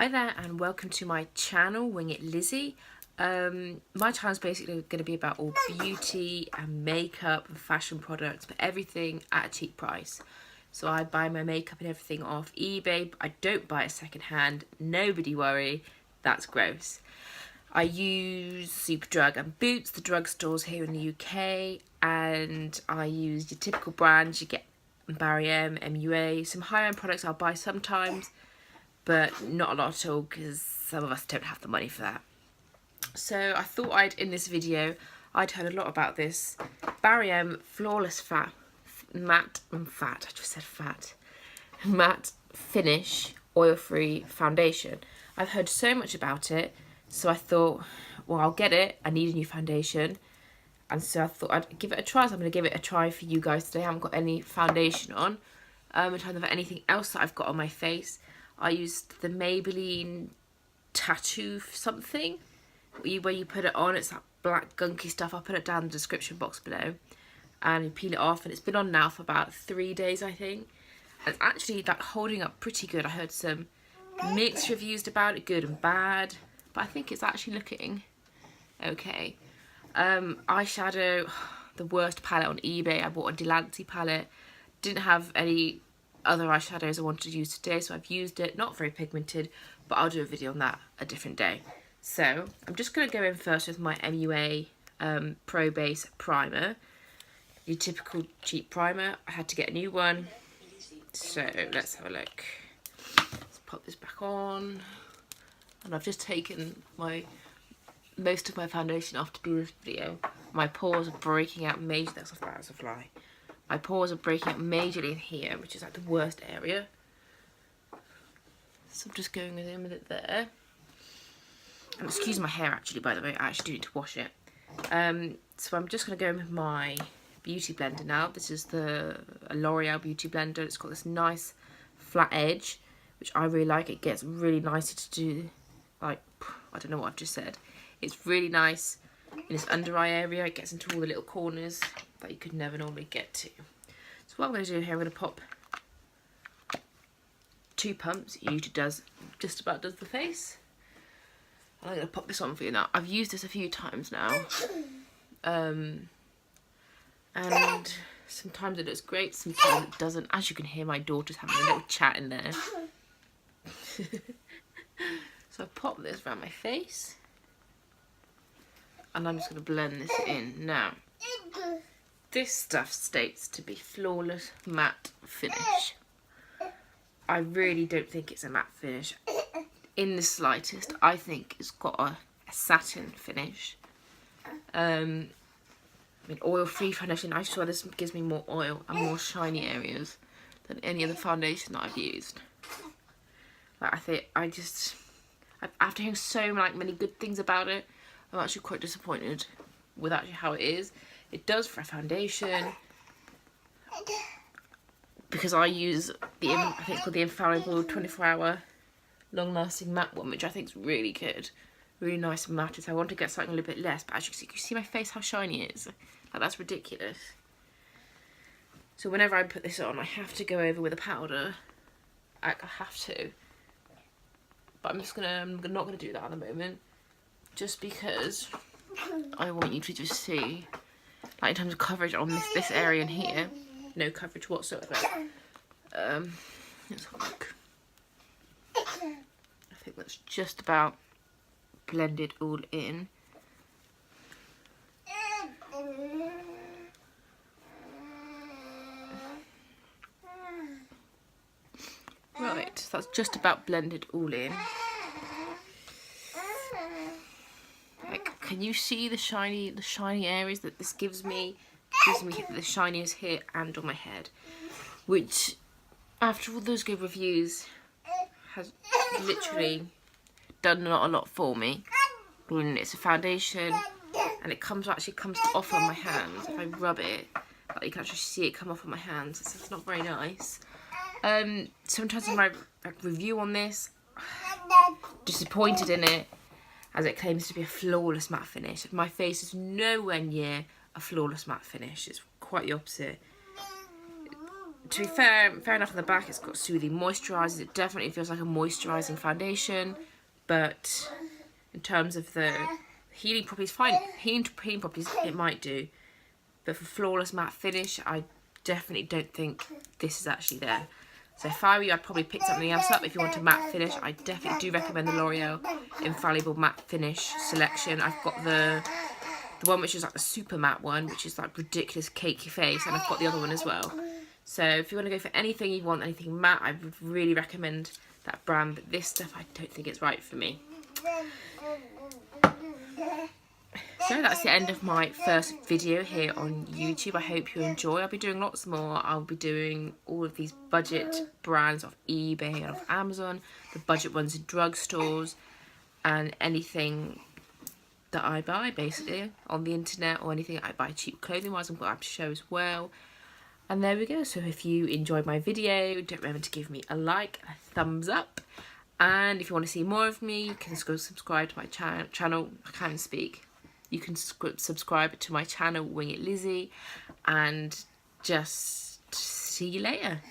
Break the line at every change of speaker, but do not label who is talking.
Hi there and welcome to my channel, Wing It Lizzie. My channel is basically going to be about all beauty and makeup and fashion products, but everything at a cheap price. So I buy my makeup and everything off eBay. I don't buy it second hand. Nobody worry, that's gross. I use Superdrug and Boots, the drugstores here in the UK, and I use your typical brands. You get Barry M, MUA, some high-end products I'll buy sometimes, but not a lot at all because some of us don't have the money for that. So I thought in this video, I'd heard a lot about this Barry M Flawless Matte Finish Oil-Free Foundation. I've heard so much about it, so I thought, well, I'll get it. I need a new foundation. And so I thought I'd give it a try. So I'm going to give it a try for you guys today. I haven't got any foundation on. In terms of anything else that I've got on my face, I used the Maybelline Tattoo something, where you put it on. It's that black gunky stuff. I'll put it down in the description box below. And you peel it off, and it's been on now for about 3 days, I think. And it's actually like holding up pretty good. I heard some mixed reviews about it, good and bad, but I think it's actually looking okay. Eyeshadow, the worst palette on eBay. I bought a Delancey palette. Didn't have any other eyeshadows I wanted to use today, so I've used it. Not very pigmented, but I'll do a video on that a different day. So I'm just going to go in first with my MUA Pro Base Primer. Your typical cheap primer. I had to get a new one, so let's have a look. Let's pop this back on, and I've just taken most of my foundation off to do this video. My pores are breaking out majorly. That's a fly. My pores are breaking out majorly in here, which is like the worst area. So I'm just going in with it there. And excuse my hair, actually, by the way. I actually do need to wash it. So I'm just going to go in with my beauty blender now. This is a L'Oreal beauty blender. It's got this nice flat edge, which I really like. It gets really nice to do, like, I don't know what I've just said. It's really nice in this under eye area. It gets into all the little corners that you could never normally get to. So what I'm going to do here, I'm going to pop 2 pumps. It usually just about does the face. And I'm going to pop this on for you now. I've used this a few times now. And sometimes it looks great, sometimes it doesn't. As you can hear, my daughter's having a little chat in there. So I pop this around my face. And I'm just going to blend this in. Now, this stuff states to be flawless matte finish. I really don't think it's a matte finish in the slightest. I think it's got a satin finish. I mean, oil-free foundation. I swear this gives me more oil and more shiny areas than any other foundation that I've used. Like, after hearing so many good things about it, I'm actually quite disappointed with actually how it is. It does for a foundation, because I use I think it's called the Infallible 24-hour long-lasting matte one, which I think is really good, really nice and matte. So I want to get something a little bit less, but as you can see my face, how shiny it is. Like, that's ridiculous. So whenever I put this on, I have to go over with a powder. I have to, but I'm not gonna do that at the moment. Just because I want you to just see, like, in terms of coverage on this area in here, no coverage whatsoever. Let's have a look. I think that's just about blended all in. Right, so that's just about blended all in. Can you see the shiny areas that this gives me? Gives me the shiniest here and on my head, which, after all those good reviews, has literally done not a lot for me. When it's a foundation and it actually comes off on my hands. If I rub it, like, you can actually see it come off on my hands. It's not very nice. Sometimes in my review on this, disappointed in it, as it claims to be a flawless matte finish. My face is nowhere near a flawless matte finish. It's quite the opposite. to be fair enough on the back, it's got soothing moisturisers. It definitely feels like a moisturising foundation, but in terms of the healing properties, fine. Healing properties, it might do. But for flawless matte finish, I definitely don't think this is actually there. So if I were you, I'd probably pick something else up. If you want a matte finish, I definitely do recommend the L'Oreal Infallible Matte Finish selection. I've got the one which is like the super matte one, which is like ridiculous cake your face, and I've got the other one as well. So if you want to go for anything, you want anything matte, I would really recommend that brand. But this stuff, I don't think it's right for me. So that's the end of my first video here on YouTube. I hope you enjoy. I'll be doing lots more. I'll be doing all of these budget brands off eBay and off Amazon, the budget ones in drugstores, and anything that I buy basically on the internet, or anything I buy cheap clothing wise. I'm going to have to show as well. And there we go. So if you enjoyed my video, don't remember to give me a like and a thumbs up. And if you want to see more of me, you can go subscribe to my channel. I can't speak. You can subscribe to my channel, Wing It Lizzie, and just see you later.